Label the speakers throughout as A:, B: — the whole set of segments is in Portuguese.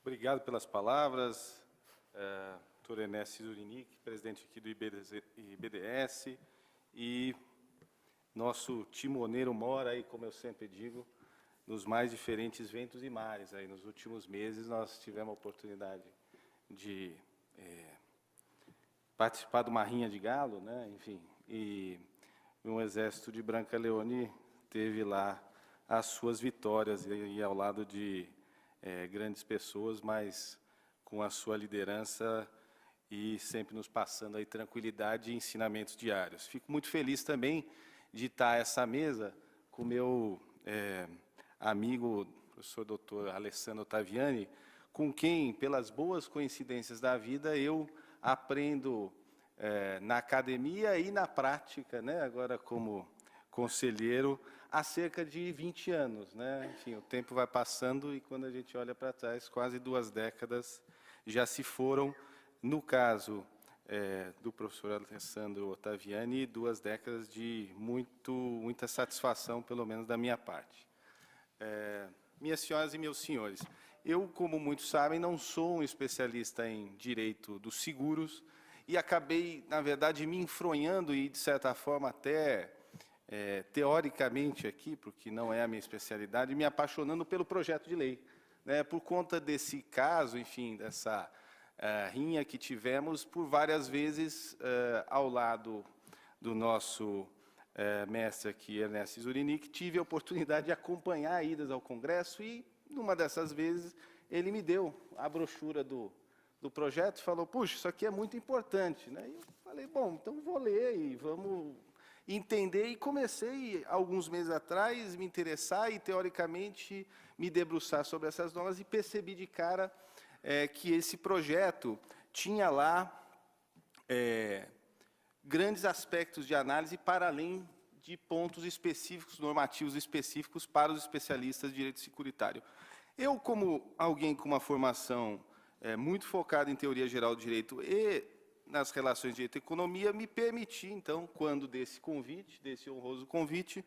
A: Obrigado pelas palavras, doutor Ernesto Zurinic, presidente aqui do IBDS, e nosso timoneiro mora aí, como eu sempre digo, nos mais diferentes ventos e mares. Aí, nos últimos meses, nós tivemos a oportunidade de participar de uma rinha de galo, né? Enfim, e um exército de Brancaleone teve lá as suas vitórias, e ao lado de grandes pessoas, mas com a sua liderança e sempre nos passando aí tranquilidade e ensinamentos diários. Fico muito feliz também de estar a essa mesa com o meu amigo, professor doutor Alessandro Ottaviani, com quem, pelas boas coincidências da vida, eu aprendo na academia e na prática, né, agora como conselheiro, há cerca de 20 anos. Né? Enfim, o tempo vai passando e, quando a gente olha para trás, quase 2 décadas já se foram. No caso do professor Alessandro Ottaviani, 2 décadas de muita satisfação, pelo menos da minha parte. Minhas senhoras e meus senhores, eu, como muitos sabem, não sou um especialista em direito dos seguros e acabei, na verdade, me enfronhando e, de certa forma, até teoricamente aqui, porque não é a minha especialidade, me apaixonando pelo projeto de lei. Né, por conta desse caso, enfim, dessa rinha que tivemos por várias vezes ao lado do nosso mestre aqui, Ernesto Zurinic, tive a oportunidade de acompanhar idas ao Congresso e, numa dessas vezes, ele me deu a brochura do projeto e falou: puxa, isso aqui é muito importante. Né? E eu falei: bom, então vou ler e vamos entender. E comecei, alguns meses atrás, me interessar e, teoricamente, me debruçar sobre essas normas e percebi de cara que esse projeto tinha lá grandes aspectos de análise para além de pontos específicos, normativos específicos para os especialistas de direito securitário. Eu, como alguém com uma formação muito focada em teoria geral do direito e nas relações de direito e economia, me permiti, então, quando desse honroso convite,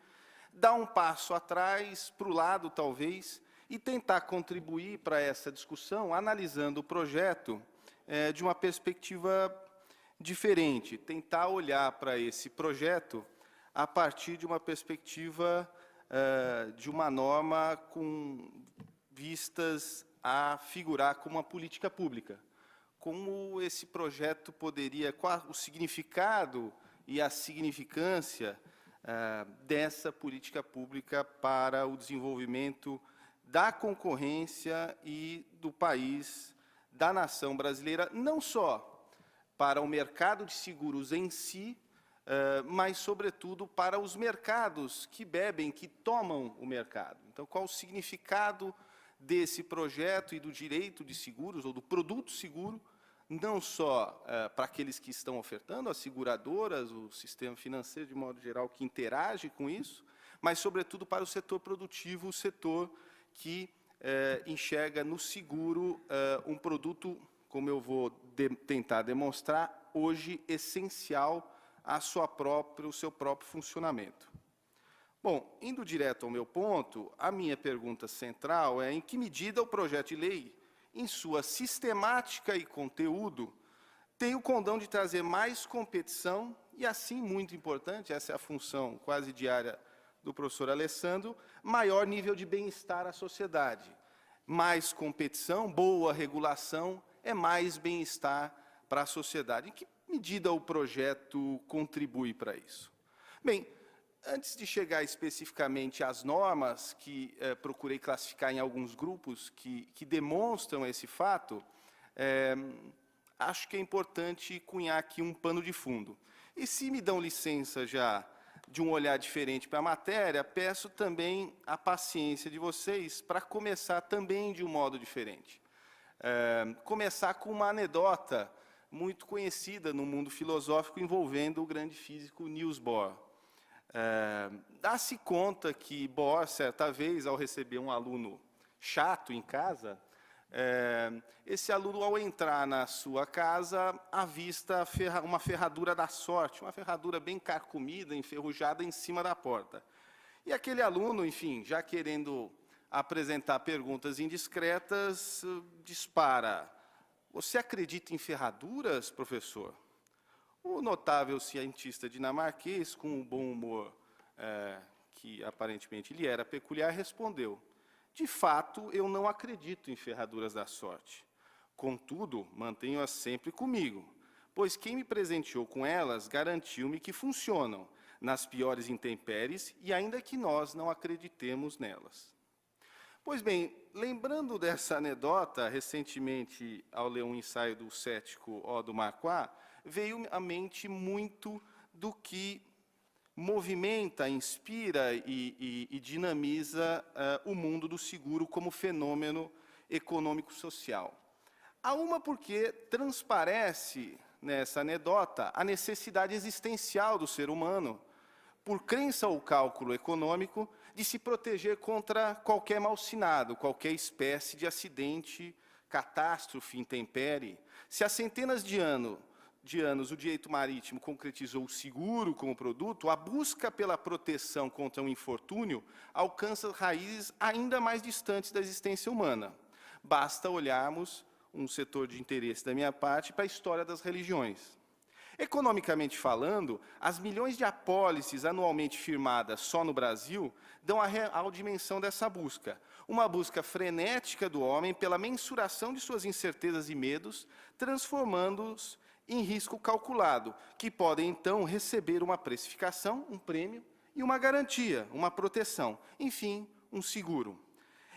A: dar um passo atrás, para o lado, talvez, e tentar contribuir para essa discussão, analisando o projeto de uma perspectiva diferente, tentar olhar para esse projeto a partir de uma perspectiva de uma norma com vistas a figurar como uma política pública. Como esse projeto poderia, qual o significado e a significância dessa política pública para o desenvolvimento da concorrência e do país, da nação brasileira, não só para o mercado de seguros em si, mas, sobretudo, para os mercados que bebem, que tomam o mercado. Então, qual o significado desse projeto e do direito de seguros, ou do produto seguro, não só para aqueles que estão ofertando, as seguradoras, o sistema financeiro, de modo geral, que interage com isso, mas, sobretudo, para o setor produtivo, o setor que enxerga no seguro um produto, como eu vou tentar demonstrar, hoje essencial ao seu próprio funcionamento. Bom, indo direto ao meu ponto, a minha pergunta central é: em que medida o projeto de lei, em sua sistemática e conteúdo, tem o condão de trazer mais competição e, assim, muito importante, essa é a função quase diária do professor Alessandro, maior nível de bem-estar à sociedade. Mais competição, boa regulação, é mais bem-estar para a sociedade. Em que medida o projeto contribui para isso? Bem, antes de chegar especificamente às normas, que procurei classificar em alguns grupos que demonstram esse fato, acho que é importante cunhar aqui um pano de fundo. E, se me dão licença já de um olhar diferente para a matéria, peço também a paciência de vocês para começar também de um modo diferente. Começar com uma anedota muito conhecida no mundo filosófico envolvendo o grande físico Niels Bohr. Dá-se conta que Bohr, certa vez, ao receber um aluno chato em casa, esse aluno, ao entrar na sua casa, avista uma ferradura da sorte, uma ferradura bem carcomida, enferrujada, em cima da porta. E aquele aluno, enfim, já querendo apresentar perguntas indiscretas, dispara: "Você acredita em ferraduras, professor?" O notável cientista dinamarquês, com um bom humor que aparentemente lhe era peculiar, respondeu: "De fato, eu não acredito em ferraduras da sorte. Contudo, mantenho-as sempre comigo, pois quem me presenteou com elas garantiu-me que funcionam nas piores intempéries e ainda que nós não acreditemos nelas." Pois bem, lembrando dessa anedota, recentemente, ao ler um ensaio do cético Odo Marquardt, veio à mente muito do que movimenta, inspira e dinamiza o mundo do seguro como fenômeno econômico-social. Há uma porque transparece nessa anedota a necessidade existencial do ser humano, por crença ou cálculo econômico, de se proteger contra qualquer mal-sinado, qualquer espécie de acidente, catástrofe, intempérie. Se há centenas de anos o direito marítimo concretizou o seguro como produto, a busca pela proteção contra um infortúnio alcança raízes ainda mais distantes da existência humana. Basta olharmos um setor de interesse da minha parte para a história das religiões. Economicamente falando, as milhões de apólices anualmente firmadas só no Brasil dão a real dimensão dessa busca. Uma busca frenética do homem pela mensuração de suas incertezas e medos, transformando-os em risco calculado, que podem, então, receber uma precificação, um prêmio, e uma garantia, uma proteção, enfim, um seguro.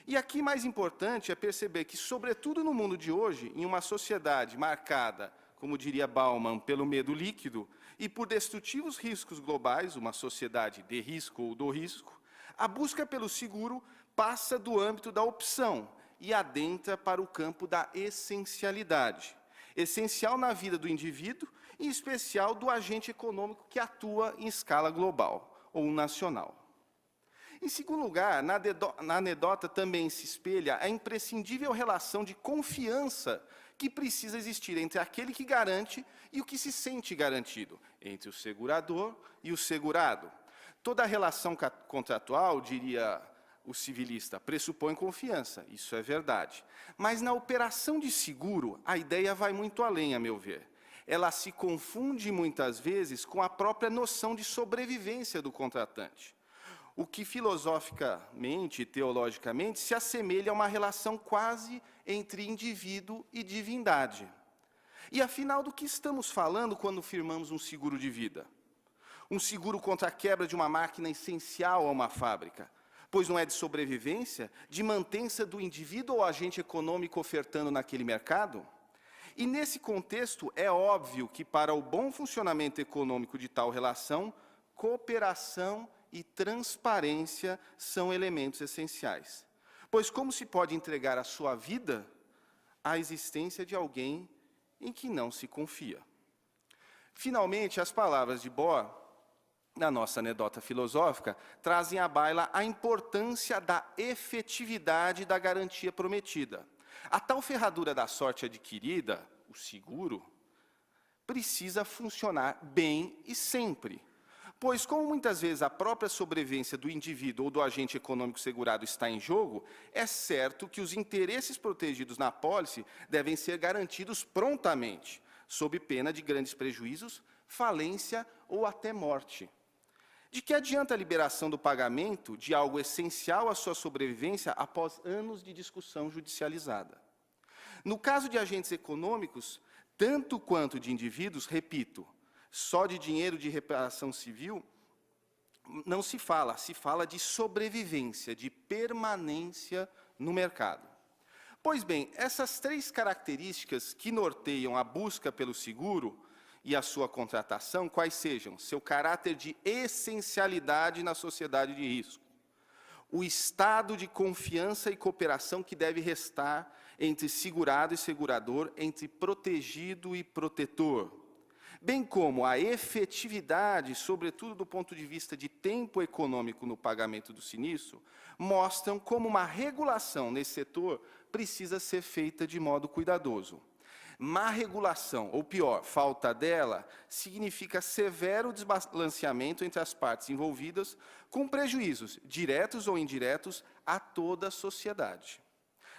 A: E aqui mais importante é perceber que, sobretudo no mundo de hoje, em uma sociedade marcada, como diria Bauman, pelo medo líquido, e por destrutivos riscos globais, uma sociedade de risco ou do risco, a busca pelo seguro passa do âmbito da opção e adentra para o campo da essencialidade. Essencial na vida do indivíduo, em especial do agente econômico que atua em escala global ou nacional. Em segundo lugar, na anedota também se espelha a imprescindível relação de confiança que precisa existir entre aquele que garante e o que se sente garantido, entre o segurador e o segurado. Toda relação contratual, diria o civilista, pressupõe confiança, isso é verdade. Mas na operação de seguro, a ideia vai muito além, a meu ver. Ela se confunde muitas vezes com a própria noção de sobrevivência do contratante, o que filosoficamente e teologicamente se assemelha a uma relação quase entre indivíduo e divindade. E afinal, do que estamos falando quando firmamos um seguro de vida? Um seguro contra a quebra de uma máquina essencial a uma fábrica, pois não é de sobrevivência, de mantença do indivíduo ou agente econômico ofertando naquele mercado? E nesse contexto, é óbvio que para o bom funcionamento econômico de tal relação, cooperação e transparência são elementos essenciais. Pois como se pode entregar a sua vida à existência de alguém em que não se confia? Finalmente, as palavras de Bohr, na nossa anedota filosófica, trazem à baila a importância da efetividade da garantia prometida. A tal ferradura da sorte adquirida, o seguro, precisa funcionar bem e sempre. Pois, como muitas vezes a própria sobrevivência do indivíduo ou do agente econômico segurado está em jogo, é certo que os interesses protegidos na apólice devem ser garantidos prontamente, sob pena de grandes prejuízos, falência ou até morte. De que adianta a liberação do pagamento de algo essencial à sua sobrevivência após anos de discussão judicializada? No caso de agentes econômicos, tanto quanto de indivíduos, repito, só de dinheiro de reparação civil não se fala, se fala de sobrevivência, de permanência no mercado. Pois bem, essas três características que norteiam a busca pelo seguro e a sua contratação, quais sejam? Seu caráter de essencialidade na sociedade de risco, o estado de confiança e cooperação que deve restar entre segurado e segurador, entre protegido e protetor, bem como a efetividade, sobretudo do ponto de vista de tempo econômico no pagamento do sinistro, mostram como uma regulação nesse setor precisa ser feita de modo cuidadoso. Má regulação, ou pior, falta dela, significa severo desbalanceamento entre as partes envolvidas, com prejuízos, diretos ou indiretos, a toda a sociedade.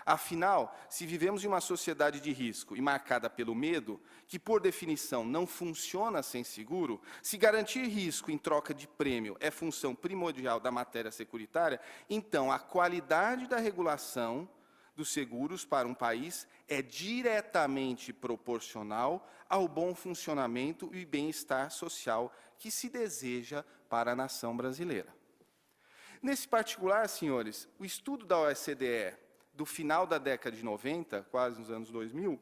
A: Afinal, se vivemos em uma sociedade de risco e marcada pelo medo, que por definição não funciona sem seguro, se garantir risco em troca de prêmio é função primordial da matéria securitária, então a qualidade da regulação dos seguros para um país é diretamente proporcional ao bom funcionamento e bem-estar social que se deseja para a nação brasileira. Nesse particular, senhores, o estudo da OCDE do final da década de 90, quase nos anos 2000,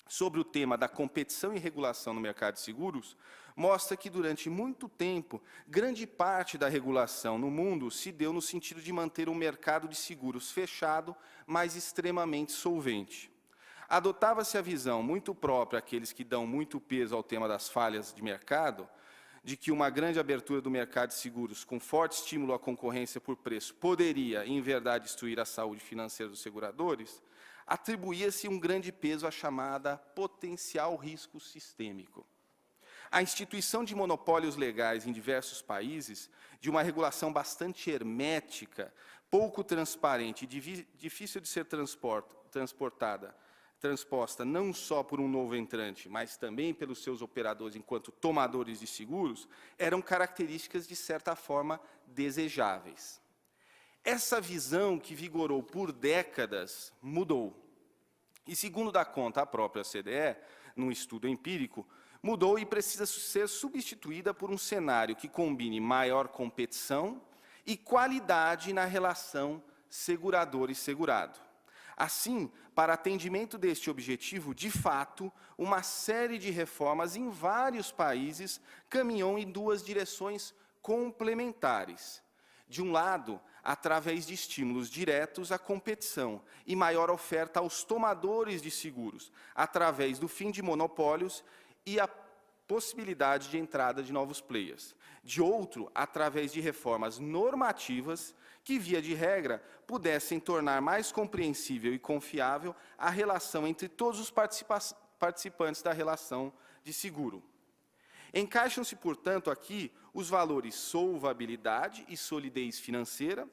A: sobre o tema da competição e regulação no mercado de seguros, mostra que, durante muito tempo, grande parte da regulação no mundo se deu no sentido de manter um mercado de seguros fechado, mas extremamente solvente. Adotava-se a visão muito própria àqueles que dão muito peso ao tema das falhas de mercado, de que uma grande abertura do mercado de seguros, com forte estímulo à concorrência por preço, poderia, em verdade, destruir a saúde financeira dos seguradores, atribuía-se um grande peso à chamada potencial risco sistêmico. A instituição de monopólios legais em diversos países, de uma regulação bastante hermética, pouco transparente e difícil de ser transposta não só por um novo entrante, mas também pelos seus operadores enquanto tomadores de seguros, eram características, de certa forma, desejáveis. Essa visão, que vigorou por décadas, mudou. E, segundo dá conta a própria OCDE, num estudo empírico, mudou e precisa ser substituída por um cenário que combine maior competição e qualidade na relação segurador e segurado. Assim, para atendimento deste objetivo, de fato, uma série de reformas em vários países caminhou em duas direções complementares. De um lado, através de estímulos diretos à competição e maior oferta aos tomadores de seguros, através do fim de monopólios e a possibilidade de entrada de novos players. De outro, através de reformas normativas que, via de regra, pudessem tornar mais compreensível e confiável a relação entre todos os participantes da relação de seguro. Encaixam-se, portanto, aqui os valores solvabilidade e solidez financeira,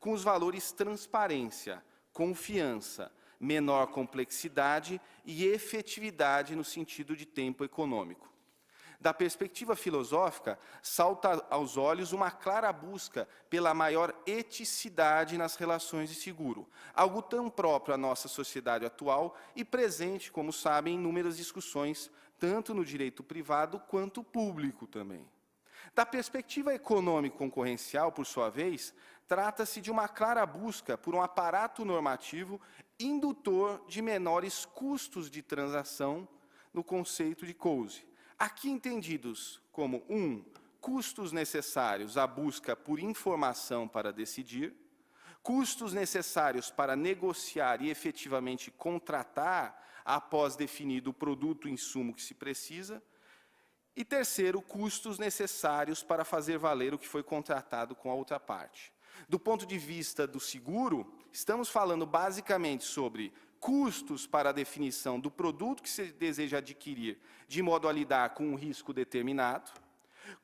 A: com os valores transparência, confiança, menor complexidade e efetividade no sentido de tempo econômico. Da perspectiva filosófica, salta aos olhos uma clara busca pela maior eticidade nas relações de seguro, algo tão próprio à nossa sociedade atual e presente, como sabem, em inúmeras discussões, tanto no direito privado quanto público também. Da perspectiva econômico-concorrencial, por sua vez, trata-se de uma clara busca por um aparato normativo indutor de menores custos de transação no conceito de Coase. Aqui entendidos como 1. Custos necessários à busca por informação para decidir, custos necessários para negociar e efetivamente contratar após definido o produto ou insumo que se precisa, e terceiro, custos necessários para fazer valer o que foi contratado com a outra parte. Do ponto de vista do seguro, estamos falando basicamente sobre custos para a definição do produto que se deseja adquirir, de modo a lidar com um risco determinado,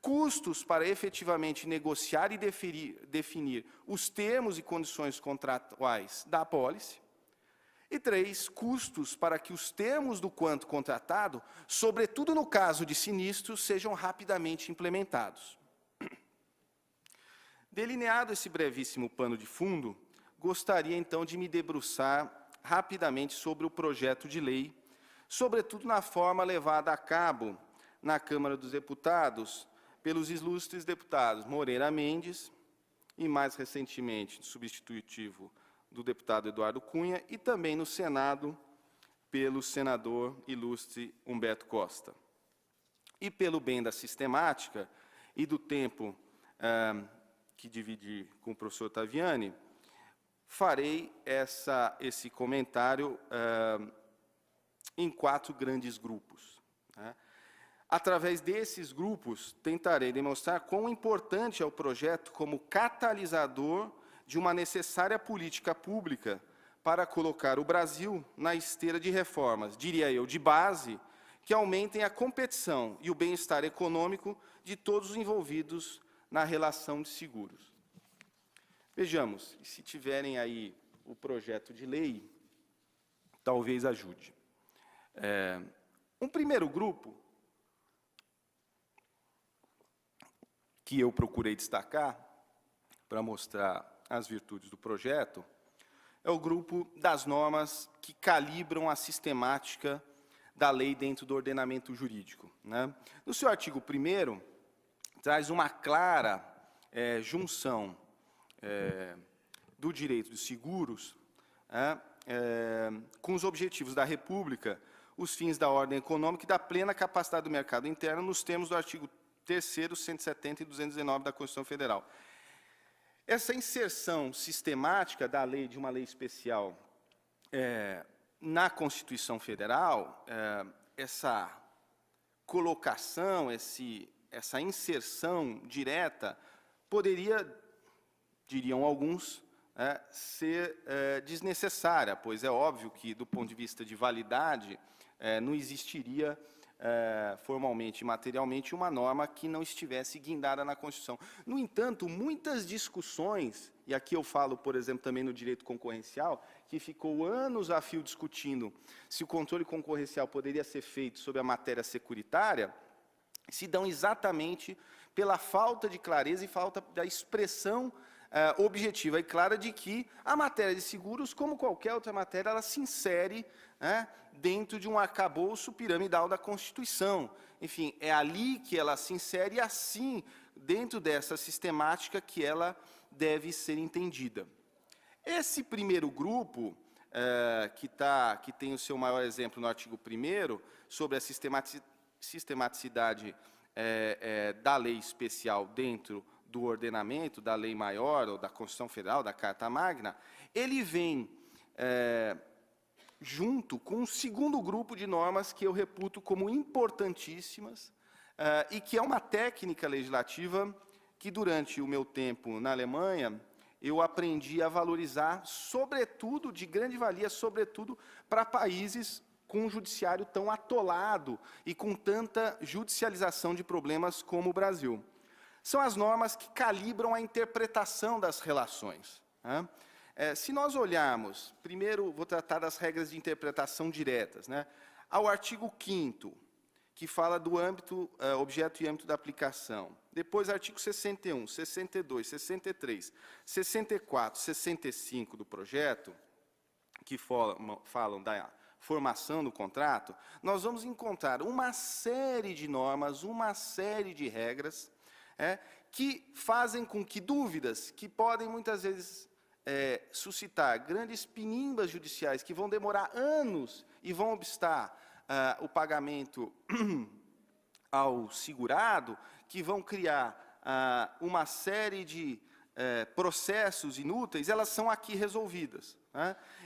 A: custos para efetivamente negociar e definir os termos e condições contratuais da apólice, e 3, custos para que os termos do quanto contratado, sobretudo no caso de sinistros, sejam rapidamente implementados. Delineado esse brevíssimo pano de fundo, gostaria então de me debruçar rapidamente sobre o projeto de lei, sobretudo na forma levada a cabo na Câmara dos Deputados pelos ilustres deputados Moreira Mendes e, mais recentemente, substitutivo do deputado Eduardo Cunha, e também no Senado pelo senador ilustre Humberto Costa. E pelo bem da sistemática e do tempo que dividi com o professor Taviani, farei esse comentário em 4 grandes grupos. Né? Através desses grupos, tentarei demonstrar quão importante é o projeto como catalisador de uma necessária política pública para colocar o Brasil na esteira de reformas, diria eu, de base, que aumentem a competição e o bem-estar econômico de todos os envolvidos na relação de seguros. Vejamos, se tiverem aí o projeto de lei, talvez ajude. Um primeiro grupo que eu procurei destacar para mostrar as virtudes do projeto é o grupo das normas que calibram a sistemática da lei dentro do ordenamento jurídico, né? No seu artigo 1º, traz uma clara junção do direito de seguros com os objetivos da República, os fins da ordem econômica e da plena capacidade do mercado interno, nos termos do artigo 3º, 170 e 219 da Constituição Federal. Essa inserção sistemática da lei, de uma lei especial, na Constituição Federal, essa colocação, essa inserção direta, poderia, diriam alguns, ser desnecessária, pois é óbvio que, do ponto de vista de validade, não existiria formalmente e materialmente uma norma que não estivesse guindada na Constituição. No entanto, muitas discussões, e aqui eu falo, por exemplo, também no direito concorrencial, que ficou anos a fio discutindo se o controle concorrencial poderia ser feito sobre a matéria securitária, se dão exatamente pela falta de clareza e falta da expressão objetiva e clara de que a matéria de seguros, como qualquer outra matéria, ela se insere dentro de um arcabouço piramidal da Constituição. Enfim, é ali que ela se insere e assim, dentro dessa sistemática, que ela deve ser entendida. Esse primeiro grupo, que tem o seu maior exemplo no artigo 1º, sobre a sistematicidade da lei especial dentro do ordenamento, da lei maior, ou da Constituição Federal, da Carta Magna, ele vem junto com um segundo grupo de normas que eu reputo como importantíssimas e que é uma técnica legislativa que, durante o meu tempo na Alemanha, eu aprendi a valorizar, sobretudo, de grande valia, sobretudo para países com um judiciário tão atolado e com tanta judicialização de problemas como o Brasil. São as normas que calibram a interpretação das relações. Se nós olharmos, primeiro vou tratar das regras de interpretação diretas, ao artigo 5º, que fala do âmbito, objeto e âmbito da aplicação. Depois, artigo 61, 62, 63, 64, 65 do projeto, que falam da formação do contrato, nós vamos encontrar uma série de normas, uma série de regras, que fazem com que dúvidas, que podem muitas vezes suscitar grandes pinimbas judiciais, que vão demorar anos e vão obstar o pagamento ao segurado, que vão criar uma série de processos inúteis, elas são aqui resolvidas.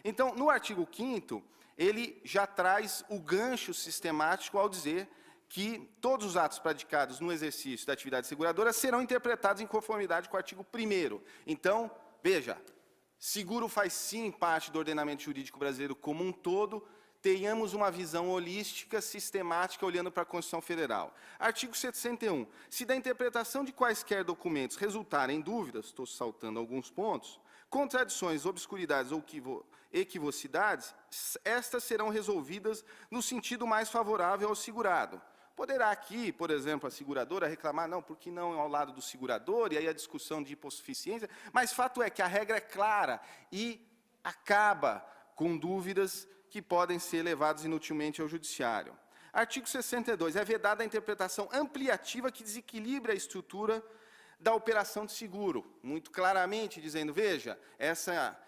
A: Então, no artigo 5º, ele já traz o gancho sistemático ao dizer que todos os atos praticados no exercício da atividade seguradora serão interpretados em conformidade com o artigo 1º. Então, veja, seguro faz sim parte do ordenamento jurídico brasileiro como um todo, tenhamos uma visão holística, sistemática, olhando para a Constituição Federal. Artigo 61. Se da interpretação de quaisquer documentos resultarem dúvidas, estou saltando alguns pontos, contradições, obscuridades ou equivocidades, estas serão resolvidas no sentido mais favorável ao segurado. Poderá aqui, por exemplo, a seguradora reclamar, não, porque não ao lado do segurador, e aí a discussão de hipossuficiência, mas fato é que a regra é clara e acaba com dúvidas que podem ser levadas inutilmente ao judiciário. Artigo 62. É vedada a interpretação ampliativa que desequilibra a estrutura da operação de seguro, muito claramente dizendo, veja,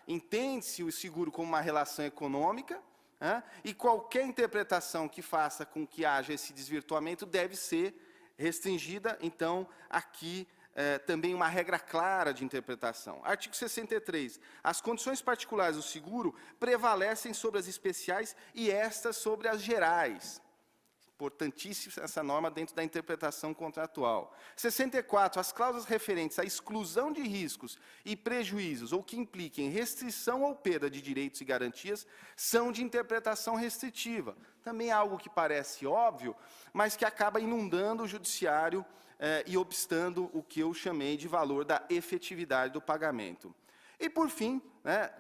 A: entende-se o seguro como uma relação econômica, e qualquer interpretação que faça com que haja esse desvirtuamento deve ser restringida. Então, aqui também uma regra clara de interpretação. Artigo 63. As condições particulares do seguro prevalecem sobre as especiais e estas sobre as gerais. Importantíssima essa norma dentro da interpretação contratual. 64. As cláusulas referentes à exclusão de riscos e prejuízos ou que impliquem restrição ou perda de direitos e garantias são de interpretação restritiva. Também é algo que parece óbvio, mas que acaba inundando o judiciário e obstando o que eu chamei de valor da efetividade do pagamento. E, por fim,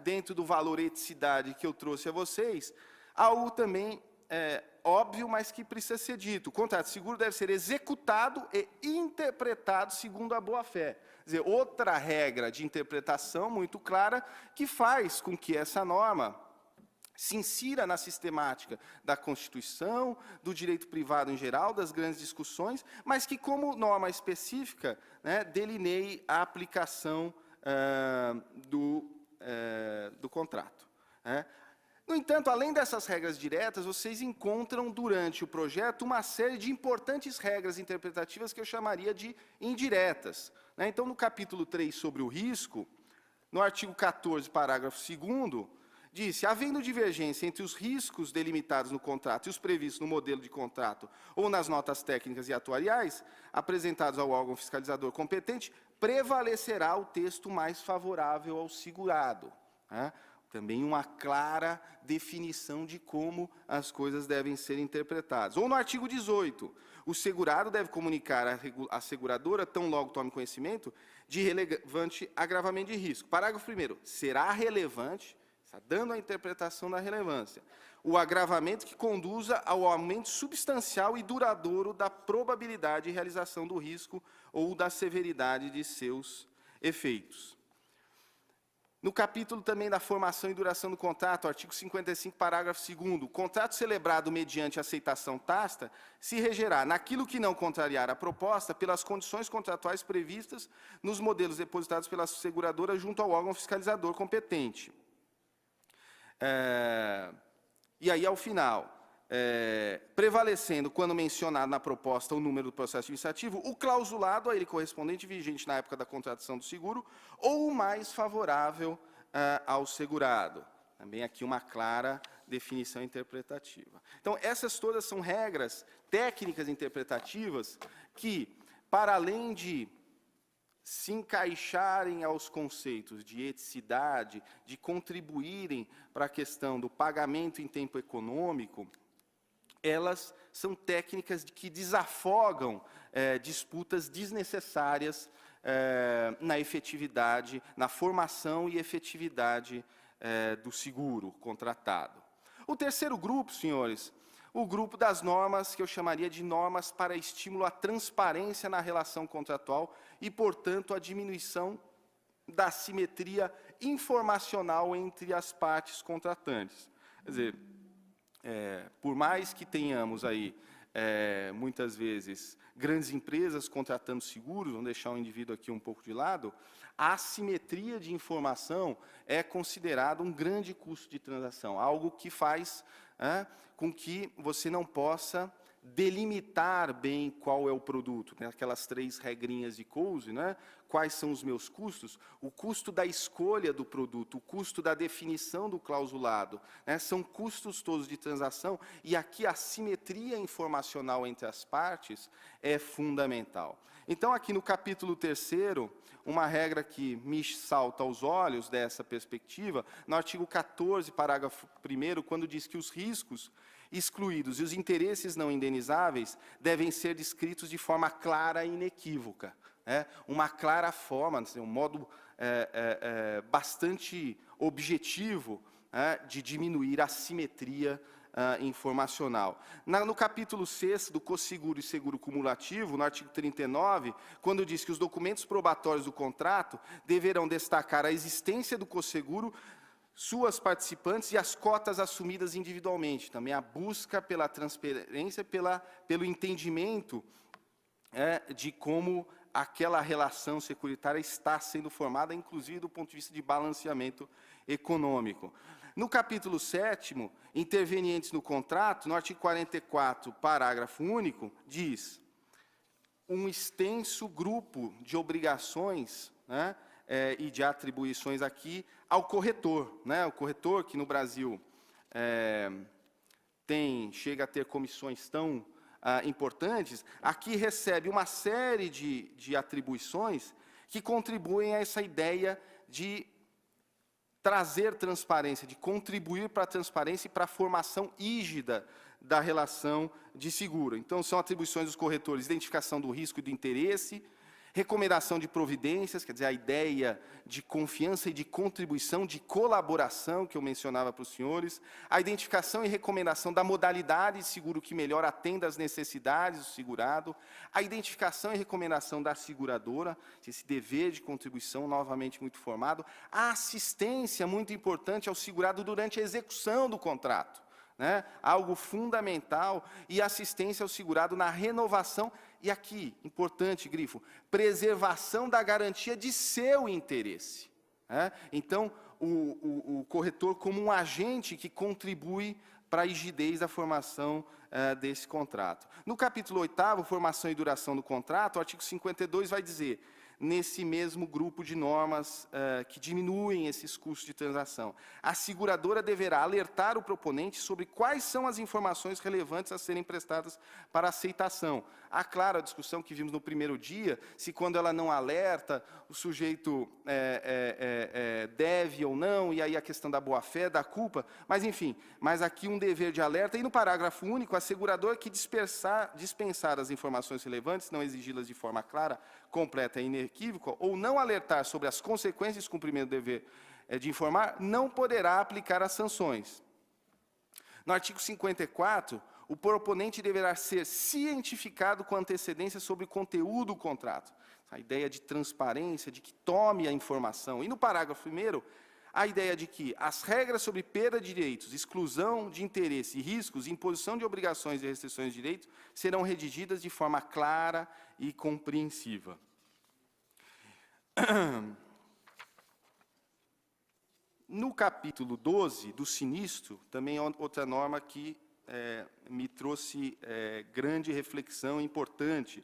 A: dentro do valor eticidade que eu trouxe a vocês, algo também óbvio, mas que precisa ser dito. O contrato de seguro deve ser executado e interpretado segundo a boa-fé. Quer dizer, outra regra de interpretação muito clara que faz com que essa norma se insira na sistemática da Constituição, do direito privado em geral, das grandes discussões, mas que, como norma específica, delineie a aplicação do contrato. No entanto, além dessas regras diretas, vocês encontram, durante o projeto, uma série de importantes regras interpretativas que eu chamaria de indiretas. Então, no capítulo 3, sobre o risco, no artigo 14, parágrafo 2º, disse, havendo divergência entre os riscos delimitados no contrato e os previstos no modelo de contrato ou nas notas técnicas e atuariais, apresentados ao órgão fiscalizador competente, prevalecerá o texto mais favorável ao segurado. Também uma clara definição de como as coisas devem ser interpretadas. Ou no artigo 18, o segurado deve comunicar à seguradora, tão logo tome conhecimento, de relevante agravamento de risco. Parágrafo 1º, será relevante, está dando a interpretação da relevância, o agravamento que conduza ao aumento substancial e duradouro da probabilidade de realização do risco ou da severidade de seus efeitos. No capítulo também da formação e duração do contrato, artigo 55, parágrafo 2º, o contrato celebrado mediante aceitação tácita se regerá naquilo que não contrariar a proposta pelas condições contratuais previstas nos modelos depositados pela seguradora junto ao órgão fiscalizador competente. E aí, ao final, prevalecendo, quando mencionado na proposta o número do processo administrativo, o clausulado a ele correspondente vigente na época da contratação do seguro, ou o mais favorável ao segurado. Também aqui uma clara definição interpretativa. Então, essas todas são regras técnicas interpretativas que, para além de se encaixarem aos conceitos de eticidade, de contribuírem para a questão do pagamento em tempo econômico, elas são técnicas que desafogam disputas desnecessárias na efetividade, na formação e efetividade do seguro contratado. O terceiro grupo, senhores, o grupo das normas que eu chamaria de normas para estímulo à transparência na relação contratual e, portanto, a diminuição da assimetria informacional entre as partes contratantes. Quer dizer, por mais que tenhamos aí, muitas vezes, grandes empresas contratando seguros, vamos deixar o indivíduo aqui um pouco de lado, a assimetria de informação é considerada um grande custo de transação, algo que faz com que você não possa delimitar bem qual é o produto, aquelas 3 regrinhas de Coase, quais são os meus custos, o custo da escolha do produto, o custo da definição do clausulado, são custos todos de transação, e aqui a simetria informacional entre as partes é fundamental. Então, aqui no capítulo 3º, uma regra que me salta aos olhos dessa perspectiva, no artigo 14, parágrafo 1º, quando diz que os riscos excluídos e os interesses não indenizáveis devem ser descritos de forma clara e inequívoca. Uma clara forma, um modo bastante objetivo de diminuir a assimetria informacional. No capítulo 6 do Cosseguro e Seguro Cumulativo, no artigo 39, quando diz que os documentos probatórios do contrato deverão destacar a existência do cosseguro, suas participantes e as cotas assumidas individualmente. Também a busca pela transparência, pelo entendimento de como aquela relação securitária está sendo formada, inclusive do ponto de vista de balanceamento econômico. No capítulo 7º, intervenientes no contrato, no artigo 44, parágrafo único, diz um extenso grupo de obrigações e de atribuições aqui ao corretor. O corretor, que no Brasil chega a ter comissões tão importantes, aqui recebe uma série de atribuições que contribuem a essa ideia de trazer transparência, de contribuir para a transparência e para a formação rígida da relação de seguro. Então, são atribuições dos corretores: identificação do risco e do interesse, recomendação de providências, quer dizer, a ideia de confiança e de contribuição, de colaboração, que eu mencionava para os senhores, a identificação e recomendação da modalidade de seguro que melhor atenda às necessidades do segurado, a identificação e recomendação da seguradora, esse dever de contribuição novamente muito formado, a assistência muito importante ao segurado durante a execução do contrato, né? Algo fundamental, e assistência ao segurado na renovação, e aqui, importante, grifo, preservação da garantia de seu interesse, né? Então, o corretor como um agente que contribui para a rigidez da formação desse contrato. No capítulo 8º, formação e duração do contrato, o artigo 52 vai dizer, nesse mesmo grupo de normas que diminuem esses custos de transação, a seguradora deverá alertar o proponente sobre quais são as informações relevantes a serem prestadas para aceitação. Há, claro, a discussão que vimos no primeiro dia, se quando ela não alerta, o sujeito deve ou não, e aí a questão da boa-fé, da culpa, mas, enfim, mas aqui um dever de alerta, e no parágrafo único, a seguradora que dispensar as informações relevantes, não exigi-las de forma clara, completa e inequívoca, ou não alertar sobre as consequências do cumprimento do dever de informar, não poderá aplicar as sanções. No artigo 54, o proponente deverá ser cientificado com antecedência sobre o conteúdo do contrato. A ideia de transparência, de que tome a informação. E no parágrafo 1º, a ideia de que as regras sobre perda de direitos, exclusão de interesse e riscos, imposição de obrigações e restrições de direitos serão redigidas de forma clara e compreensiva. No capítulo 12 do sinistro, também é outra norma que me trouxe grande reflexão importante,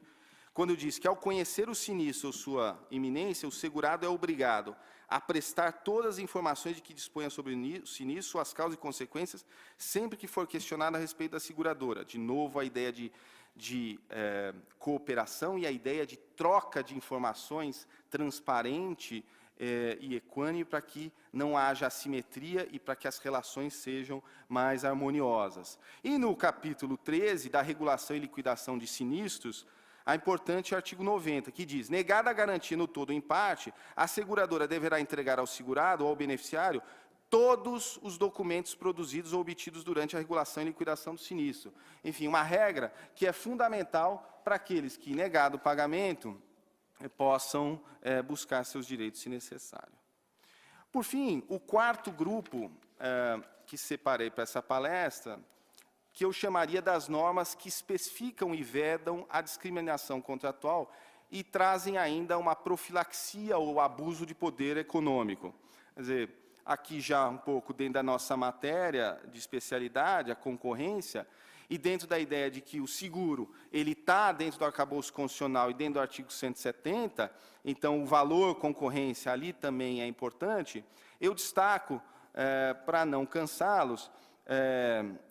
A: quando diz que, ao conhecer o sinistro ou sua iminência, o segurado é obrigado a prestar todas as informações de que disponha sobre o sinistro, suas causas e consequências, sempre que for questionado a respeito da seguradora. De novo, a ideia de cooperação e a ideia de troca de informações transparente e equânime, para que não haja assimetria e para que as relações sejam mais harmoniosas. E no capítulo 13, da regulação e liquidação de sinistros, a importante artigo 90, que diz: negada a garantia no todo ou em parte, a seguradora deverá entregar ao segurado ou ao beneficiário todos os documentos produzidos ou obtidos durante a regulação e liquidação do sinistro. Enfim, uma regra que é fundamental para aqueles que, negado o pagamento, possam buscar seus direitos, se necessário. Por fim, o quarto grupo que separei para essa palestra, que eu chamaria das normas que especificam e vedam a discriminação contratual e trazem ainda uma profilaxia ou abuso de poder econômico. Quer dizer, aqui já um pouco dentro da nossa matéria de especialidade, a concorrência, e dentro da ideia de que o seguro ele está dentro do arcabouço constitucional e dentro do artigo 170, então o valor concorrência ali também é importante, eu destaco, para não cansá-los,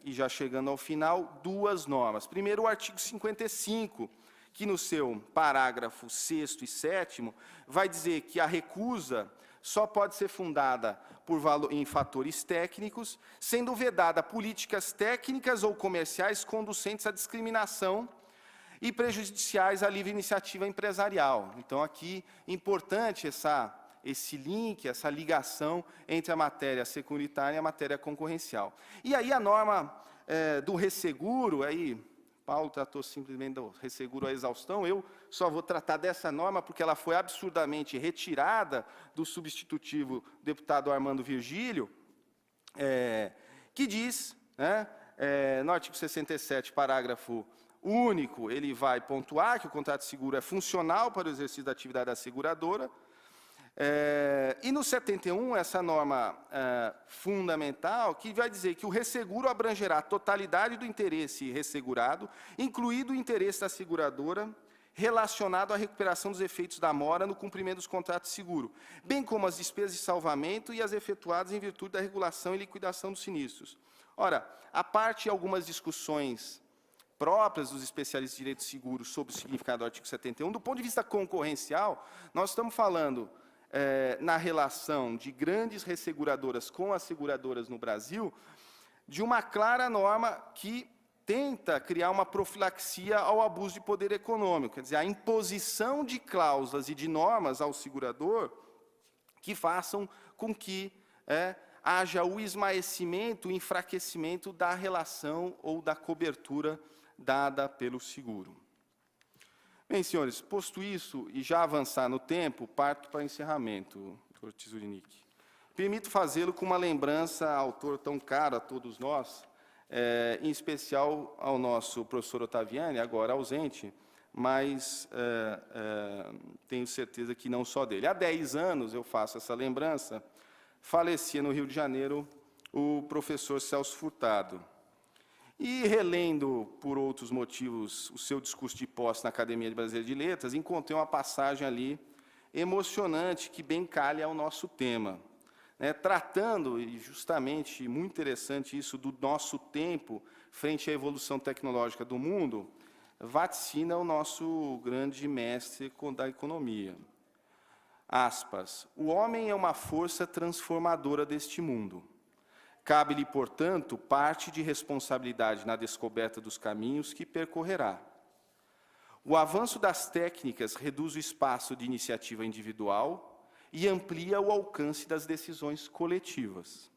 A: e já chegando ao final, duas normas. Primeiro, o artigo 55, que no seu parágrafo 6º e 7º, vai dizer que a recusa só pode ser fundada em fatores técnicos, sendo vedada políticas técnicas ou comerciais conducentes à discriminação e prejudiciais à livre iniciativa empresarial. Então, aqui, importante esse link, essa ligação entre a matéria securitária e a matéria concorrencial. E aí a norma do resseguro, aí Paulo tratou simplesmente do resseguro à exaustão, eu só vou tratar dessa norma porque ela foi absurdamente retirada do substitutivo deputado Armando Virgílio, que diz, no artigo 67, parágrafo único, ele vai pontuar que o contrato de seguro é funcional para o exercício da atividade asseguradora. E no 71, essa norma fundamental, que vai dizer que o resseguro abrangerá a totalidade do interesse ressegurado, incluído o interesse da seguradora, relacionado à recuperação dos efeitos da mora no cumprimento dos contratos de seguro, bem como as despesas de salvamento e as efetuadas em virtude da regulação e liquidação dos sinistros. Ora, a parte algumas discussões próprias dos especialistas de direito seguro sobre o significado do artigo 71. Do ponto de vista concorrencial, nós estamos falando na relação de grandes resseguradoras com as seguradoras no Brasil, de uma clara norma que tenta criar uma profilaxia ao abuso de poder econômico, quer dizer, a imposição de cláusulas e de normas ao segurador que façam com que haja o esmaecimento, o enfraquecimento da relação ou da cobertura dada pelo seguro. Bem, senhores, posto isso, e já avançar no tempo, parto para o encerramento, doutor Tizurinic. Permito fazê-lo com uma lembrança a autor tão caro a todos nós, em especial ao nosso professor Ottaviani, agora ausente, mas tenho certeza que não só dele. Há 10 anos eu faço essa lembrança, falecia no Rio de Janeiro o professor Celso Furtado. E, relendo, por outros motivos, o seu discurso de posse na Academia Brasileira de Letras, encontrei uma passagem ali emocionante que bem calha ao nosso tema. Tratando, e justamente muito interessante isso, do nosso tempo frente à evolução tecnológica do mundo, vaticina o nosso grande mestre da economia. Aspas, o homem é uma força transformadora deste mundo. Cabe-lhe, portanto, parte de responsabilidade na descoberta dos caminhos que percorrerá. O avanço das técnicas reduz o espaço de iniciativa individual e amplia o alcance das decisões coletivas.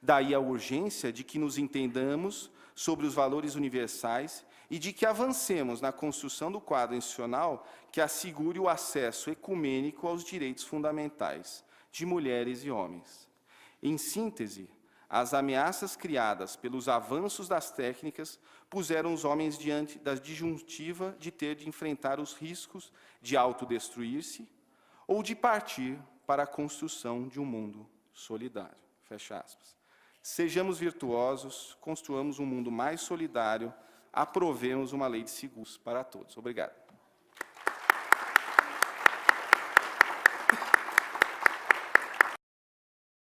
A: Daí a urgência de que nos entendamos sobre os valores universais e de que avancemos na construção do quadro institucional que assegure o acesso ecumênico aos direitos fundamentais de mulheres e homens. Em síntese, as ameaças criadas pelos avanços das técnicas puseram os homens diante da disjuntiva de ter de enfrentar os riscos de autodestruir-se ou de partir para a construção de um mundo solidário. Fecha aspas. Sejamos virtuosos, construamos um mundo mais solidário, aprovemos uma lei de seguros para todos. Obrigado.